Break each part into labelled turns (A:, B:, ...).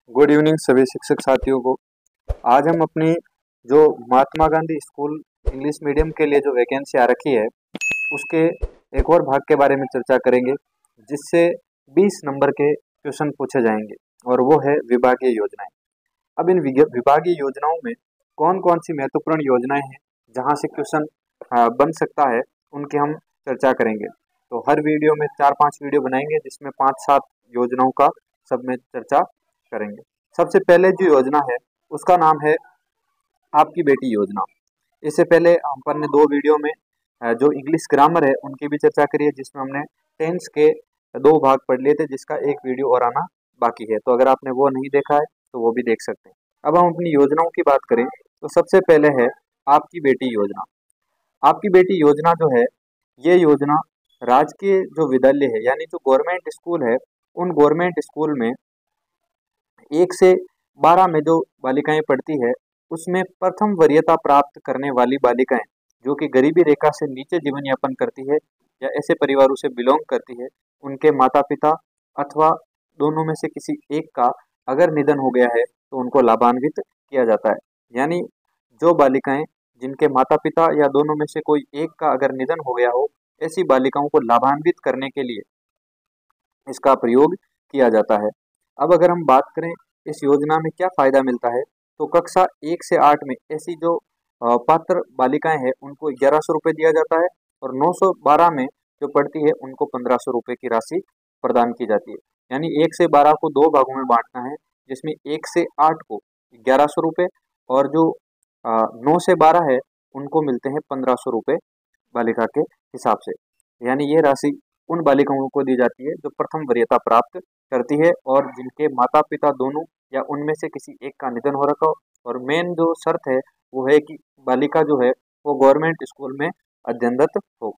A: Good evening सभी शिक्षक साथियों को। आज हम अपनी जो Mahatma Gandhi school English medium के लिए जो वैकेंसी आ रखी है उसके एक और भाग के बारे में चर्चा करेंगे, जिससे 20 नंबर के क्वेश्चन पूछे जाएंगे और वो है विभागीय योजनाएं। अब इन विभागीय योजनाओं में कौन कौन सी महत्वपूर्ण योजनाएं हैं जहां से क्वेश्चन बन सकता है, उनकी हम चर्चा करेंगे। तो हर वीडियो में 4-5 वीडियो बनाएंगे जिसमें 5-7 योजनाओं का सब में चर्चा करेंगे। सबसे पहले जो योजना है उसका नाम है आपकी बेटी योजना। इससे पहले अपन ने 2 वीडियो में जो इंग्लिश ग्रामर है उनकी भी चर्चा करी है, जिसमें हमने टेंस के 2 भाग पढ़ लिए थे, जिसका एक वीडियो और आना बाकी है। तो अगर आपने वो नहीं देखा है तो वो भी देख सकते हैं। अब हम अपनी योजनाओं की बात करें तो सबसे पहले है आपकी बेटी योजना। आपकी बेटी योजना जो है, ये योजना राजकीय जो विद्यालय है यानी जो गवर्नमेंट स्कूल है, उन गवर्नमेंट स्कूल में 1 से 12 में जो बालिकाएं पढ़ती है उसमें प्रथम वरीयता प्राप्त करने वाली बालिकाएं जो कि गरीबी रेखा से नीचे जीवन यापन करती है या ऐसे परिवारों से बिलोंग करती है, उनके माता पिता अथवा दोनों में से किसी एक का अगर निधन हो गया है तो उनको लाभान्वित किया जाता है। यानी जो बालिकाएं जिनके माता पिता या दोनों में से कोई एक का अगर निधन हो गया हो, ऐसी बालिकाओं को लाभान्वित करने के लिए इसका प्रयोग किया जाता है। अब अगर हम बात करें इस योजना में क्या फायदा मिलता है, तो कक्षा 1 से 8 में ऐसी जो पात्र बालिकाएं हैं उनको 1100 रुपये दिया जाता है और 912 में जो पढ़ती है उनको 1500 रुपये की राशि प्रदान की जाती है। यानी 1 से 12 को 2 भागों में बांटना है, जिसमें 1 से 8 को 1100 रुपये और जो 9 से 12 है उनको मिलते हैं 1500 रुपये बालिका के हिसाब से। यानी ये राशि उन बालिकाओं को दी जाती है जो प्रथम वरीयता प्राप्त करती है और जिनके माता पिता दोनों या उनमें से किसी एक का निधन हो रखा हो। और मेन जो शर्त है वो है कि बालिका जो है वो गवर्नमेंट स्कूल में अध्ययनरत हो।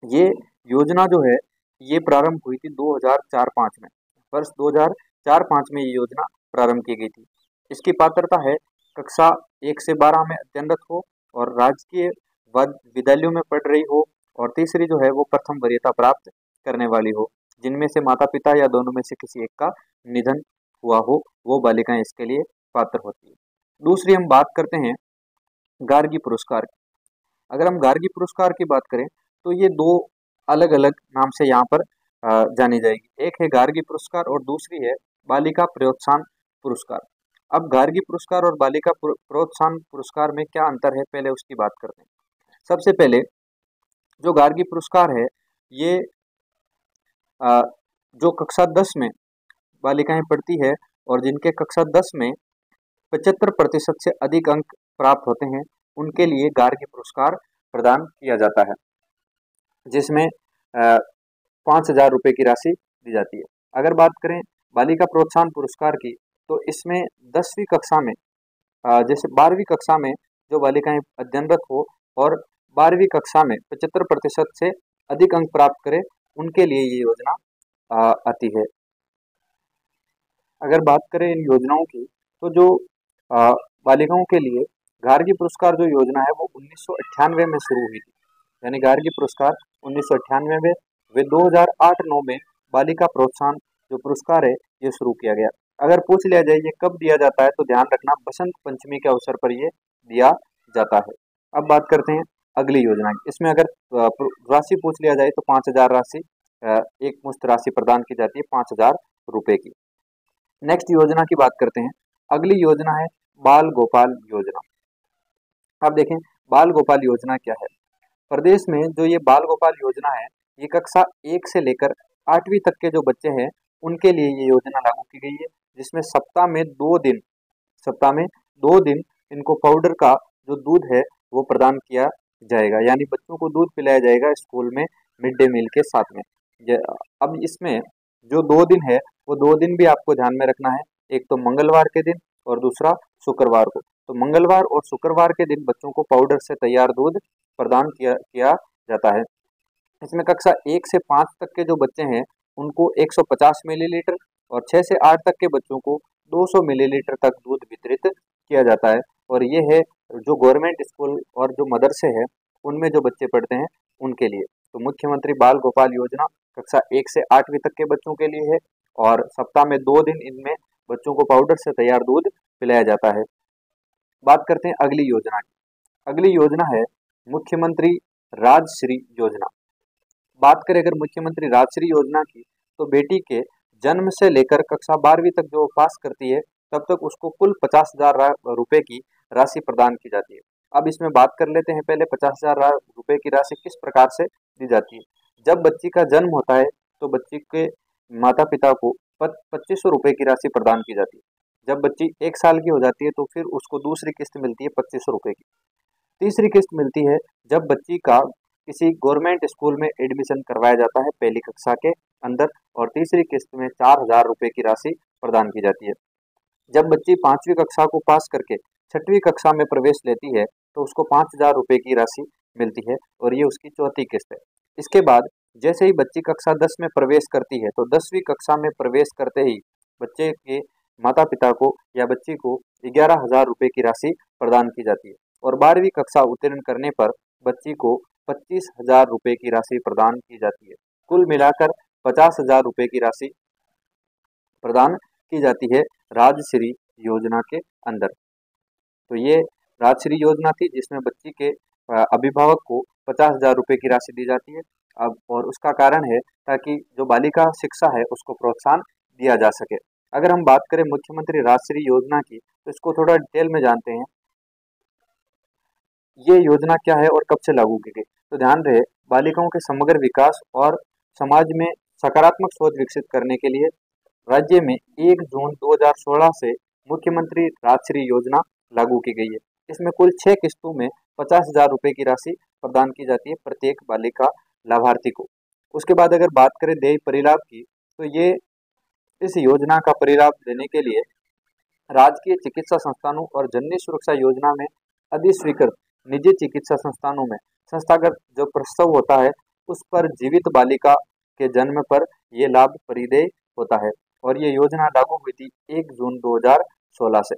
A: ये योजना जो है ये प्रारंभ हुई थी 2004-05 में। वर्ष 2004-05 में ये योजना प्रारंभ की गई थी। इसकी पात्रता है कक्षा 1 से 12 में अध्ययनरत हो और राजकीय विद्यालयों में पढ़ रही हो, और तीसरी जो है वो प्रथम वरीयता प्राप्त करने वाली हो जिनमें से माता पिता या दोनों में से किसी एक का निधन हुआ हो, वो बालिकाएं इसके लिए पात्र होती है। दूसरी हम बात करते हैं गार्गी पुरस्कार की। अगर हम गार्गी पुरस्कार की बात करें तो ये 2 अलग अलग नाम से यहाँ पर जानी जाएगी। एक है गार्गी पुरस्कार और दूसरी है बालिका प्रोत्साहन पुरस्कार। अब गार्गी पुरस्कार और बालिका प्रोत्साहन पुरस्कार में क्या अंतर है, पहले उसकी बात करते हैं। सबसे पहले जो गार्गी पुरस्कार है ये जो कक्षा 10 में बालिकाएं पढ़ती है और जिनके कक्षा 10 में 75% से अधिक अंक प्राप्त होते हैं, उनके लिए गार्गी पुरस्कार प्रदान किया जाता है, जिसमें 5,000 रुपये की राशि दी जाती है। अगर बात करें बालिका प्रोत्साहन पुरस्कार की तो इसमें 10वीं कक्षा में जैसे 12वीं कक्षा में जो बालिकाएं अध्ययनरत हो और 12वीं कक्षा में 75% से अधिक अंक प्राप्त करें, उनके लिए ये योजना आती है। अगर बात करें इन योजनाओं की तो जो बालिकाओं के लिए गार्गी पुरस्कार जो योजना है वो 1998 में शुरू हुई थी। यानी गार्गी पुरस्कार 1998 में वे 2008-09 में बालिका प्रोत्साहन जो पुरस्कार है ये शुरू किया गया। अगर पूछ लिया जाए ये कब दिया जाता है तो ध्यान रखना बसंत पंचमी के अवसर पर ये दिया जाता है। अब बात करते हैं अगली योजना की। इसमें अगर राशि पूछ लिया जाए तो 5,000 राशि एक मुश्त राशि प्रदान की जाती है 5,000 रुपये की। नेक्स्ट योजना की बात करते हैं। अगली योजना है बाल गोपाल योजना। अब देखें बाल गोपाल योजना क्या है। प्रदेश में जो ये बाल गोपाल योजना है ये कक्षा 1 से लेकर 8वीं तक के जो बच्चे हैं उनके लिए ये योजना लागू की गई है, जिसमें सप्ताह में 2 दिन इनको पाउडर का जो दूध है वो प्रदान किया जाएगा। यानी बच्चों को दूध पिलाया जाएगा स्कूल में मिड डे मील के साथ में। अब इसमें जो 2 दिन है वो 2 दिन भी आपको ध्यान में रखना है, एक तो मंगलवार के दिन और दूसरा शुक्रवार को। तो मंगलवार और शुक्रवार के दिन बच्चों को पाउडर से तैयार दूध प्रदान किया जाता है। इसमें कक्षा 1 से 5 तक के जो बच्चे हैं उनको 150 मिलीलीटर और 6 से 8 तक के बच्चों को 200 मिलीलीटर तक दूध वितरित किया जाता है। और ये है जो गवर्नमेंट स्कूल और जो मदरसे हैं उनमें जो बच्चे पढ़ते हैं उनके लिए। तो मुख्यमंत्री बाल गोपाल योजना कक्षा 1 से 8वीं तक के बच्चों के लिए है और सप्ताह में 2 दिन इनमें बच्चों को पाउडर से तैयार दूध पिलाया जाता है। बात करते हैं अगली योजना की। अगली योजना है मुख्यमंत्री राजश्री योजना। बात करें अगर मुख्यमंत्री राजश्री योजना की, तो बेटी के जन्म से लेकर कक्षा 12वीं तक जो पास करती है तब तक उसको कुल 50,000 रुपए की राशि प्रदान की जाती है। अब इसमें बात कर लेते हैं पहले 50,000 रुपए की राशि किस प्रकार से दी जाती है। जब बच्ची का जन्म होता है तो बच्ची के माता पिता को 2500 रुपए की राशि प्रदान की जाती है। जब बच्ची 1 साल की हो जाती है तो फिर उसको दूसरी किस्त मिलती है 2500 रुपए की। तीसरी किस्त मिलती है जब बच्ची का किसी गवर्नमेंट स्कूल में एडमिशन करवाया जाता है पहली कक्षा के अंदर, और तीसरी किस्त में 4,000 रुपए की राशि प्रदान की जाती है। जब बच्ची 5वीं कक्षा को पास करके 6वीं कक्षा में प्रवेश लेती है तो उसको 5,000 रुपए की राशि मिलती है, और ये उसकी चौथी किस्त है। इसके बाद जैसे ही बच्ची कक्षा 10 में प्रवेश करती है तो 10वीं कक्षा में प्रवेश करते ही बच्चे के माता पिता को या बच्ची को 11,000 रुपए की राशि प्रदान की जाती है, और 12वीं कक्षा उत्तीर्ण करने पर बच्ची को 25,000 रुपए की राशि प्रदान की जाती है। कुल मिलाकर 50,000 रुपए की राशि प्रदान की जाती है राजश्री योजना के अंदर। तो ये राजश्री योजना थी जिसमें बच्ची के अभिभावक को 50,000 रुपए की राशि दी जाती है। अब और उसका कारण है ताकि जो बालिका शिक्षा है उसको प्रोत्साहन दिया जा सके। अगर हम बात करें मुख्यमंत्री राजश्री योजना की तो इसको थोड़ा डिटेल में जानते हैं। ये योजना क्या है और कब से लागू की गई। तो ध्यान रहे, बालिकाओं के समग्र विकास और समाज में सकारात्मक सोच विकसित करने के लिए राज्य में 1 जून 2016 से मुख्यमंत्री राजश्री योजना लागू की गई है। इसमें कुल 6 किस्तों में 50,000 रुपए की राशि प्रदान की जाती है प्रत्येक बालिका लाभार्थी को। उसके बाद अगर बात करें देय परिलाभ की, तो ये इस योजना का परिलाभ देने के लिए राजकीय चिकित्सा संस्थानों और जननी सुरक्षा योजना में अधिस्वीकृत निजी चिकित्सा संस्थानों में संस्थागत जो प्रसव होता है उस पर जीवित बालिका के जन्म पर यह लाभ परिदेय होता है, और ये योजना लागू हुई थी 1 जून 2016 से।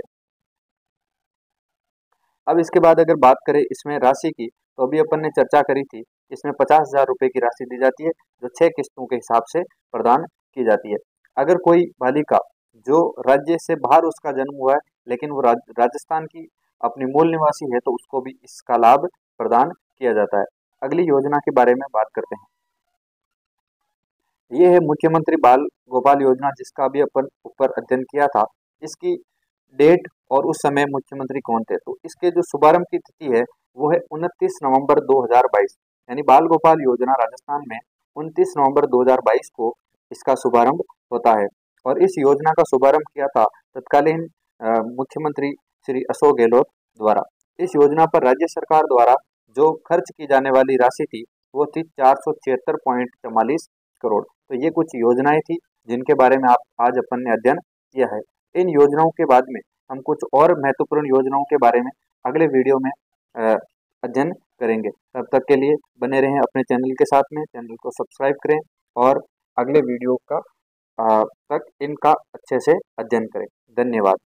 A: अब इसके बाद अगर बात करें इसमें राशि की, तो अभी अपन ने चर्चा करी थी, इसमें 50,000 रुपए की राशि दी जाती है जो 6 किस्तों के हिसाब से प्रदान की जाती है। अगर कोई बालिका जो राज्य से बाहर उसका जन्म हुआ है लेकिन वो राजस्थान की अपनी मूल निवासी है तो उसको भी इसका लाभ प्रदान किया जाता है। अगली योजना के बारे में बात करते हैं। ये है मुख्यमंत्री बाल गोपाल योजना, जिसका भी अपन ऊपर अध्ययन किया था। इसकी डेट और उस समय मुख्यमंत्री कौन थे, तो इसके जो शुभारंभ की तिथि है वो है 29 नवंबर 2022, यानी बाल गोपाल योजना राजस्थान में 29 नवंबर 2022 को इसका शुभारंभ होता है। और इस योजना का शुभारंभ किया था तत्कालीन मुख्यमंत्री श्री अशोक गहलोत द्वारा। इस योजना पर राज्य सरकार द्वारा जो खर्च की जाने वाली राशि थी वो थी 476.44 करोड़। तो ये कुछ योजनाएं थी जिनके बारे में आज अपन ने अध्ययन किया है। इन योजनाओं के बाद में हम कुछ और महत्वपूर्ण योजनाओं के बारे में अगले वीडियो में अध्ययन करेंगे। तब तक के लिए बने रहें अपने चैनल के साथ में, चैनल को सब्सक्राइब करें और अगले वीडियो का तक इनका अच्छे से अध्ययन करें। धन्यवाद।